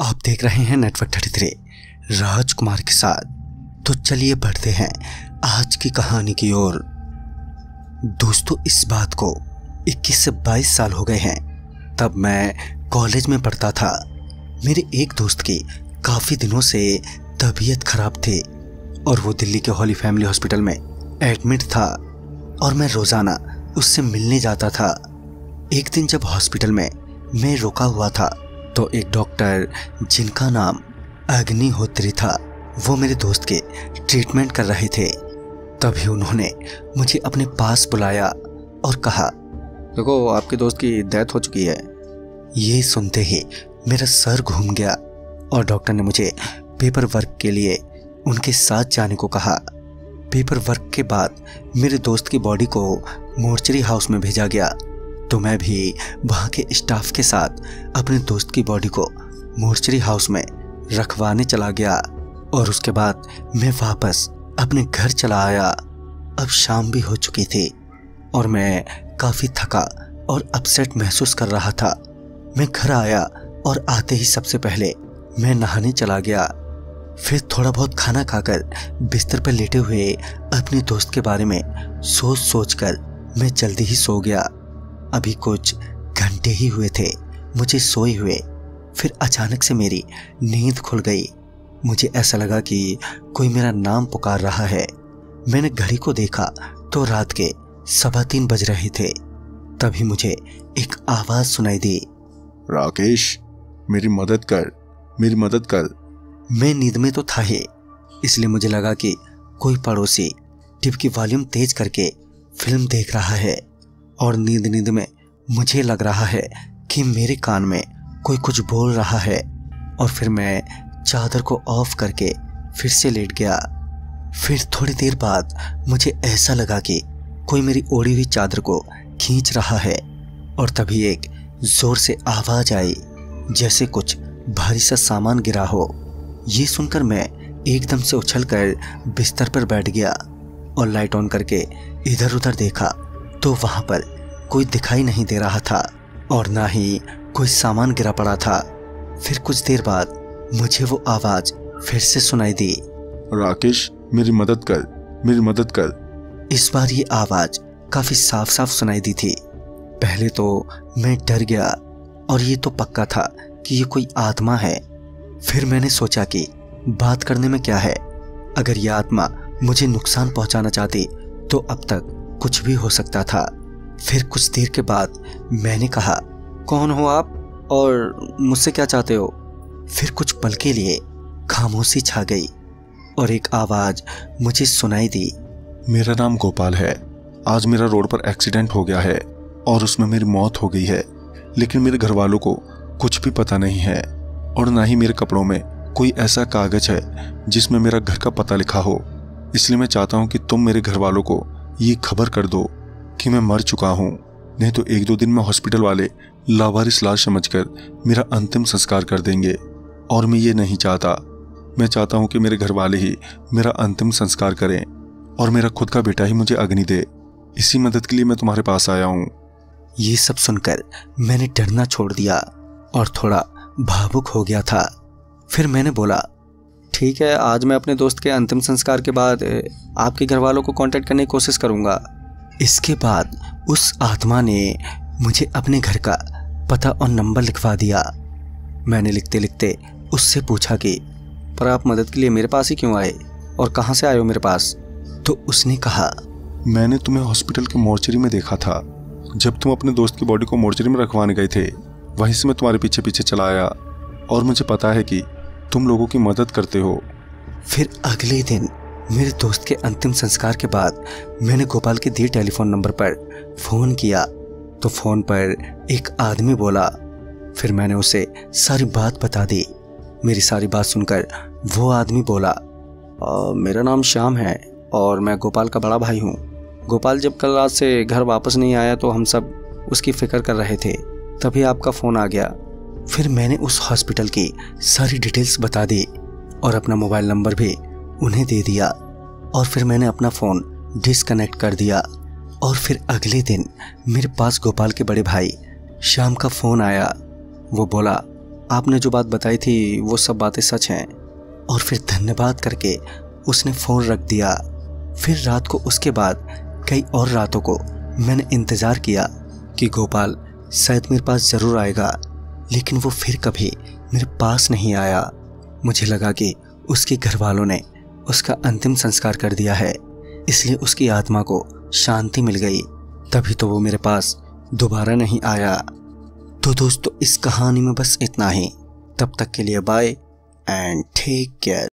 आप देख रहे हैं नेटवर्क 33 राजकुमार के साथ। तो चलिए बढ़ते हैं आज की कहानी की ओर। दोस्तों, इस बात को 21 से 22 साल हो गए हैं। तब मैं कॉलेज में पढ़ता था। मेरे एक दोस्त की काफ़ी दिनों से तबीयत खराब थी और वो दिल्ली के हॉली फैमिली हॉस्पिटल में एडमिट था और मैं रोज़ाना उससे मिलने जाता था। एक दिन जब हॉस्पिटल में मैं रुका हुआ था तो एक डॉक्टर जिनका नाम अग्निहोत्री था, वो मेरे दोस्त के ट्रीटमेंट कर रहे थे। तभी उन्होंने मुझे अपने पास बुलाया और कहा, देखो आपके दोस्त की डेथ हो चुकी है। ये सुनते ही मेरा सर घूम गया और डॉक्टर ने मुझे पेपर वर्क के लिए उनके साथ जाने को कहा। पेपर वर्क के बाद मेरे दोस्त की बॉडी को मोर्चरी हाउस में भेजा गया तो मैं भी वहाँ के स्टाफ के साथ अपने दोस्त की बॉडी को मोर्चरी हाउस में रखवाने चला गया और उसके बाद मैं वापस अपने घर चला आया। अब शाम भी हो चुकी थी और मैं काफ़ी थका और अपसेट महसूस कर रहा था। मैं घर आया और आते ही सबसे पहले मैं नहाने चला गया। फिर थोड़ा बहुत खाना खाकर बिस्तर पर लेटे हुए अपने दोस्त के बारे में सोच कर मैं जल्दी ही सो गया। अभी कुछ घंटे ही हुए थे मुझे सोए हुए। फिर अचानक से मेरी नींद खुल गई। मुझे ऐसा लगा कि कोई मेरा नाम पुकार रहा है। मैंने घड़ी को देखा तो रात के 3:15 बज रहे थे। तभी मुझे एक आवाज़ सुनाई दी, राकेश, मेरी मदद कर, मेरी मदद कर। मैं नींद में तो था ही, इसलिए मुझे लगा कि कोई पड़ोसी टीवी की वॉल्यूम तेज करके फिल्म देख रहा है और नींद में मुझे लग रहा है कि मेरे कान में कोई कुछ बोल रहा है। और फिर मैं चादर को ऑफ करके फिर से लेट गया। फिर थोड़ी देर बाद मुझे ऐसा लगा कि कोई मेरी ओढ़ी हुई चादर को खींच रहा है और तभी एक जोर से आवाज़ आई जैसे कुछ भारी सा सामान गिरा हो। ये सुनकर मैं एकदम से उछलकर बिस्तर पर बैठ गया और लाइट ऑन करके इधर उधर देखा तो वहाँ पर कोई दिखाई नहीं दे रहा था और ना ही कोई सामान गिरा पड़ा था। फिर कुछ देर बाद मुझे वो आवाज़ फिर से सुनाई दी, राकेश, मेरी मदद कर, मेरी मदद कर। इस बार ये आवाज़ काफ़ी साफ साफ सुनाई दी थी। पहले तो मैं डर गया और ये तो पक्का था कि ये कोई आत्मा है। फिर मैंने सोचा कि बात करने में क्या है, अगर ये आत्मा मुझे नुकसान पहुंचाना चाहती तो अब तक कुछ भी हो सकता था। फिर कुछ देर के बाद मैंने कहा, कौन हो आप और मुझसे क्या चाहते हो? फिर कुछ पल के लिए खामोशी छा गई और एक आवाज़ मुझे सुनाई दी, मेरा नाम गोपाल है। आज मेरा रोड पर एक्सीडेंट हो गया है और उसमें मेरी मौत हो गई है, लेकिन मेरे घर वालों को कुछ भी पता नहीं है और ना ही मेरे कपड़ों में कोई ऐसा कागज है जिसमें मेरा घर का पता लिखा हो। इसलिए मैं चाहता हूँ कि तुम मेरे घर वालों को ये खबर कर दो कि मैं मर चुका हूँ, नहीं तो 1-2 दिन में हॉस्पिटल वाले लावारिस लाश समझकर मेरा अंतिम संस्कार कर देंगे और मैं ये नहीं चाहता। मैं चाहता हूँ कि मेरे घर वाले ही मेरा अंतिम संस्कार करें और मेरा खुद का बेटा ही मुझे अग्नि दे। इसी मदद के लिए मैं तुम्हारे पास आया हूँ। ये सब सुनकर मैंने डरना छोड़ दिया और थोड़ा भावुक हो गया था। फिर मैंने बोला, ठीक है, आज मैं अपने दोस्त के अंतिम संस्कार के बाद आपके घर वालों को कांटेक्ट करने की कोशिश करूँगा। इसके बाद उस आत्मा ने मुझे अपने घर का पता और नंबर लिखवा दिया। मैंने लिखते लिखते उससे पूछा कि पर आप मदद के लिए मेरे पास ही क्यों आए और कहाँ से आए हो मेरे पास? तो उसने कहा, मैंने तुम्हें हॉस्पिटल के मोर्चरी में देखा था। जब तुम अपने दोस्त की बॉडी को मोर्चरी में रखवाने गए थे, वहीं से मैं तुम्हारे पीछे पीछे चला आया और मुझे पता है कि तुम लोगों की मदद करते हो। फिर अगले दिन मेरे दोस्त के अंतिम संस्कार के बाद मैंने गोपाल के दिए टेलीफोन नंबर पर फ़ोन किया तो फ़ोन पर एक आदमी बोला। फिर मैंने उसे सारी बात बता दी। मेरी सारी बात सुनकर वो आदमी बोला, मेरा नाम श्याम है और मैं गोपाल का बड़ा भाई हूँ। गोपाल जब कल रात से घर वापस नहीं आया तो हम सब उसकी फ़िक्र कर रहे थे, तभी आपका फ़ोन आ गया। फिर मैंने उस हॉस्पिटल की सारी डिटेल्स बता दी और अपना मोबाइल नंबर भी उन्हें दे दिया और फिर मैंने अपना फ़ोन डिसकनेक्ट कर दिया। और फिर अगले दिन मेरे पास गोपाल के बड़े भाई श्याम का फ़ोन आया। वो बोला, आपने जो बात बताई थी वो सब बातें सच हैं। और फिर धन्यवाद करके उसने फ़ोन रख दिया। फिर रात को उसके बाद कई और रातों को मैंने इंतज़ार किया कि गोपाल शायद मेरे पास ज़रूर आएगा, लेकिन वो फिर कभी मेरे पास नहीं आया। मुझे लगा कि उसके घर वालों ने उसका अंतिम संस्कार कर दिया है, इसलिए उसकी आत्मा को शांति मिल गई। तभी तो वो मेरे पास दोबारा नहीं आया। तो दोस्तों, इस कहानी में बस इतना ही। तब तक के लिए बाय एंड टेक केयर।